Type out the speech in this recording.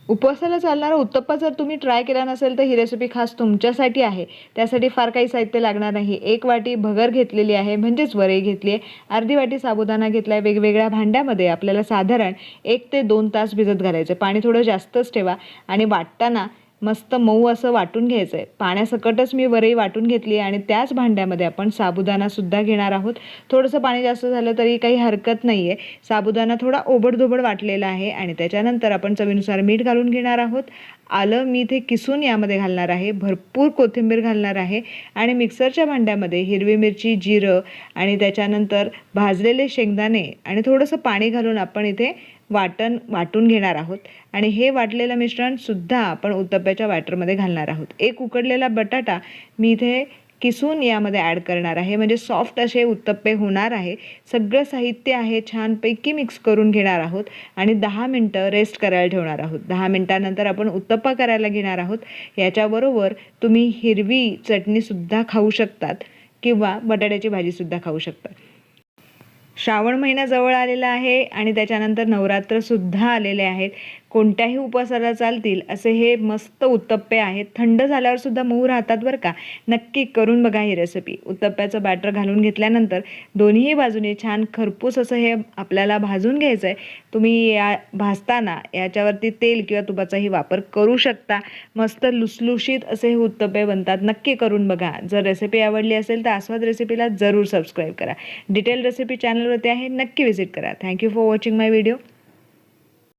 उपवासाला चालणारा उत्तप्पा जर तुम्ही ट्राय केला नसेल तर ही रेसिपी खास तुमच्यासाठी आहे। त्यासाठी फार काही साहित्य लागणार नाही। 1 वाटी भगर घेतलेली आहे म्हणजेच वरई घेतली आहे, अर्धी वाटी साबुदाणा घेतला आहे। वेगवेगळ्या भांड्यामध्ये आपल्याला साधारण 1 ते 2 तास भिजत घालायचं। पाणी थोडं जास्तच ठेवा आणि वाटताना मस्त मऊ असं वाटून घ्यायचं आहे। पाण्यासकटच मी वरई वाटून घेतली आणि त्याच भांड्यामध्ये आपण साबुदाणा सुद्धा घेणार आहोत। थोडंसं पाणी जास्त झालं तरी काही हरकत नाही आहे। साबुदाणा थोडा ओबडधोबड वाटलेला आहे आणि त्याच्यानंतर आपण चवीनुसार मीठ घालून घेणार आहोत। आलं मी इथे किसून यामध्ये घालणार आहे, भरपूर कोथिंबीर घालणार आहे आणि मिक्सरच्या भांड्यामध्ये हिरवी मिरची, जिरं आणि त्याच्यानंतर भाजलेले शेंगदाणे आणि थोडंसं पाणी घालून आपण इथे वाटून घेणार आहोत आणि हे वाटलेलं मिश्रण सुद्धा आपण उत्तप्प्याच्या बॅटरमध्ये घालणार आहोत। एक उकडलेला बटाटा मी इथे किसून यामध्ये ॲड करणार आहे, म्हणजे सॉफ्ट असे उत्तप्पे होणार आहे। सगळं साहित्य आहे छानपैकी मिक्स करून घेणार आहोत आणि 10 मिनटं रेस्ट करायला ठेवणार आहोत। 10 मिनटानंतर आपण उत्तप्पा करायला घेणार आहोत। याच्याबरोबर तुम्ही हिरवी चटणीसुद्धा खाऊ शकतात किंवा बटाट्याची भाजीसुद्धा खाऊ शकता। श्रावण महिना जवळ आलेला आहे आणि त्याच्यानंतर नवरात्रसुद्धा आलेले आहेत। कोणत्याही उपवासाला चालतील असे हे मस्त उत्तप्पे आहेत। थंड झाल्यावर सुद्धा मऊ राहतात बरं का। नक्की करून बघा ही रेसिपी। उत्तप्प्याचं बॅटर घालून घेतल्यानंतर दोन्ही बाजूने छान खरपूस असं हे आपल्याला भाजून घ्यायचं आहे। तुम्ही या भाजताना याच्यावरती तेल किंवा तुपाचाही वापर करू शकता। मस्त लुसलुशीत असे हे उत्तप्पे बनतात। नक्की करून बघा। जर रेसिपी आवडली असेल तर आस्वाद रेसिपीला जरूर सबस्क्राईब करा। डिटेल रेसिपी चॅनलवरती आहे, नक्की व्हिजिट करा। Thank you for watching my video.